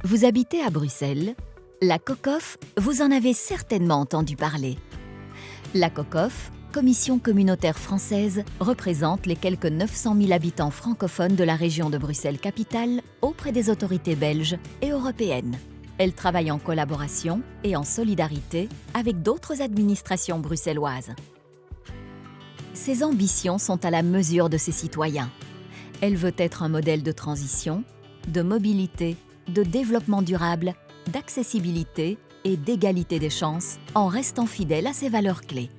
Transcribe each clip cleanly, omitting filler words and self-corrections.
Vous habitez à Bruxelles? La COCOF, vous en avez certainement entendu parler. La COCOF, Commission communautaire française, représente les quelques 900 000 habitants francophones de la région de Bruxelles-Capitale auprès des autorités belges et européennes. Elle travaille en collaboration et en solidarité avec d'autres administrations bruxelloises. Ses ambitions sont à la mesure de ses citoyens. Elle veut être un modèle de transition, de mobilité, de développement durable, d'accessibilité et d'égalité des chances en restant fidèle à ses valeurs clés.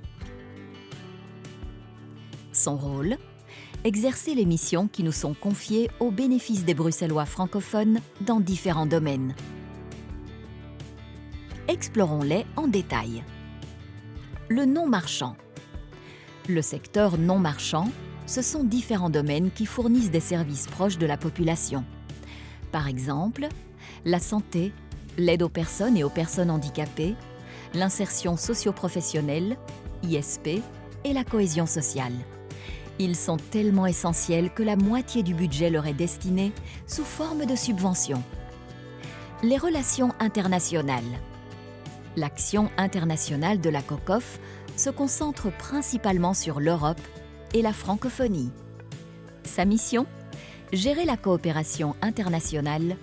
Son rôle ? Exercer les missions qui nous sont confiées au bénéfice des Bruxellois francophones dans différents domaines. Explorons-les en détail. Le non-marchand. Le secteur non-marchand, ce sont différents domaines qui fournissent des services proches de la population. Par exemple, la santé, l'aide aux personnes et aux personnes handicapées, l'insertion socio-professionnelle, ISP et la cohésion sociale. Ils sont tellement essentiels que la moitié du budget leur est destiné sous forme de subventions. Les relations internationales. L'action internationale de la COCOF se concentre principalement sur l'Europe et la francophonie. Sa mission ? Gérer la coopération internationale,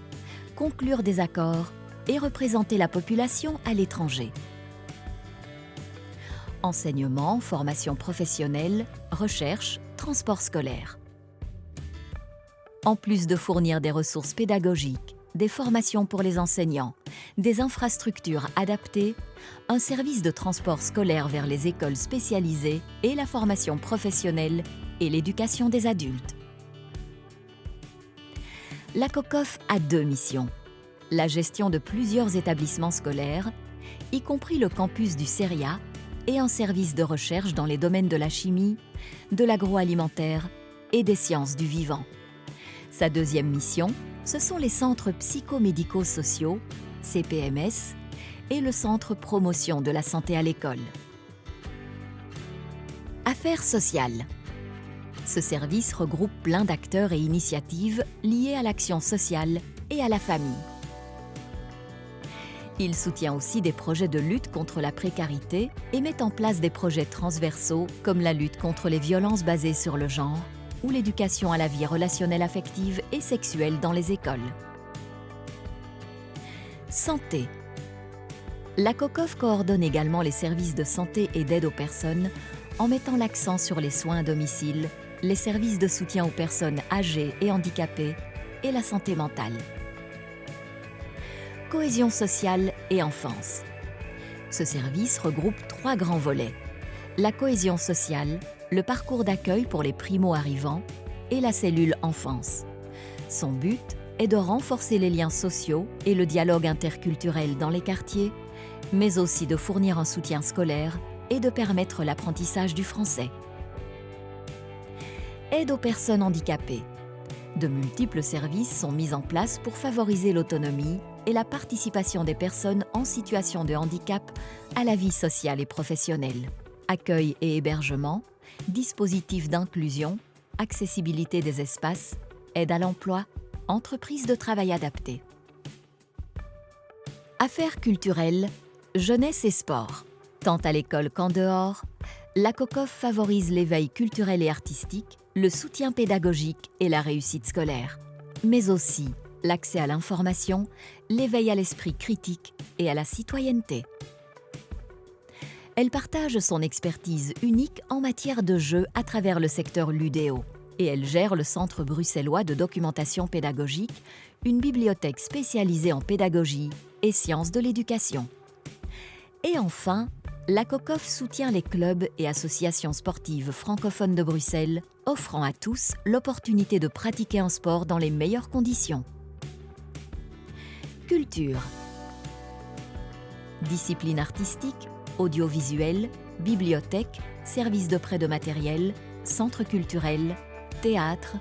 conclure des accords et représenter la population à l'étranger. Enseignement, formation professionnelle, recherche, transport scolaire. En plus de fournir des ressources pédagogiques, des formations pour les enseignants, des infrastructures adaptées, un service de transport scolaire vers les écoles spécialisées et la formation professionnelle et l'éducation des adultes. La COCOF a 2 missions. La gestion de plusieurs établissements scolaires, y compris le campus du CERIA, et un service de recherche dans les domaines de la chimie, de l'agroalimentaire et des sciences du vivant. Sa 2e mission, ce sont les centres psychomédico-sociaux, CPMS, et le Centre Promotion de la Santé à l'école. Affaires sociales. Ce service regroupe plein d'acteurs et initiatives liés à l'action sociale et à la famille. Il soutient aussi des projets de lutte contre la précarité et met en place des projets transversaux comme la lutte contre les violences basées sur le genre ou l'éducation à la vie relationnelle affective et sexuelle dans les écoles. Santé. La COCOF coordonne également les services de santé et d'aide aux personnes en mettant l'accent sur les soins à domicile, les services de soutien aux personnes âgées et handicapées et la santé mentale. Cohésion sociale et enfance. Ce service regroupe 3 grands volets. La cohésion sociale, le parcours d'accueil pour les primo-arrivants et la cellule enfance. Son but est de renforcer les liens sociaux et le dialogue interculturel dans les quartiers, mais aussi de fournir un soutien scolaire et de permettre l'apprentissage du français. Aide aux personnes handicapées. De multiples services sont mis en place pour favoriser l'autonomie et la participation des personnes en situation de handicap à la vie sociale et professionnelle. Accueil et hébergement, dispositifs d'inclusion, accessibilité des espaces, aide à l'emploi, entreprises de travail adaptées. Affaires culturelles, jeunesse et sport. Tant à l'école qu'en dehors, la COCOF favorise l'éveil culturel et artistique, le soutien pédagogique et la réussite scolaire, mais aussi l'accès à l'information, l'éveil à l'esprit critique et à la citoyenneté. Elle partage son expertise unique en matière de jeux à travers le secteur Ludéo et elle gère le Centre bruxellois de documentation pédagogique, une bibliothèque spécialisée en pédagogie et sciences de l'éducation. Et enfin, la COCOF soutient les clubs et associations sportives francophones de Bruxelles, offrant à tous l'opportunité de pratiquer un sport dans les meilleures conditions. Culture. Disciplines artistiques, audiovisuelles, bibliothèques, services de prêt de matériel, centres culturels, théâtre.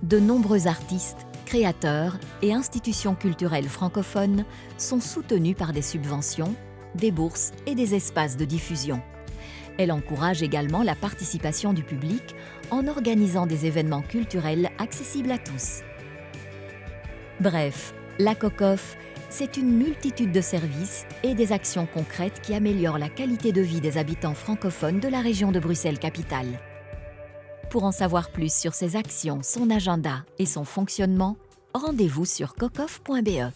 De nombreux artistes, créateurs et institutions culturelles francophones sont soutenus par des subventions, des bourses et des espaces de diffusion. Elle encourage également la participation du public en organisant des événements culturels accessibles à tous. Bref, La COCOF, c'est une multitude de services et des actions concrètes qui améliorent la qualité de vie des habitants francophones de la région de Bruxelles-Capitale. Pour en savoir plus sur ses actions, son agenda et son fonctionnement, rendez-vous sur cocof.be.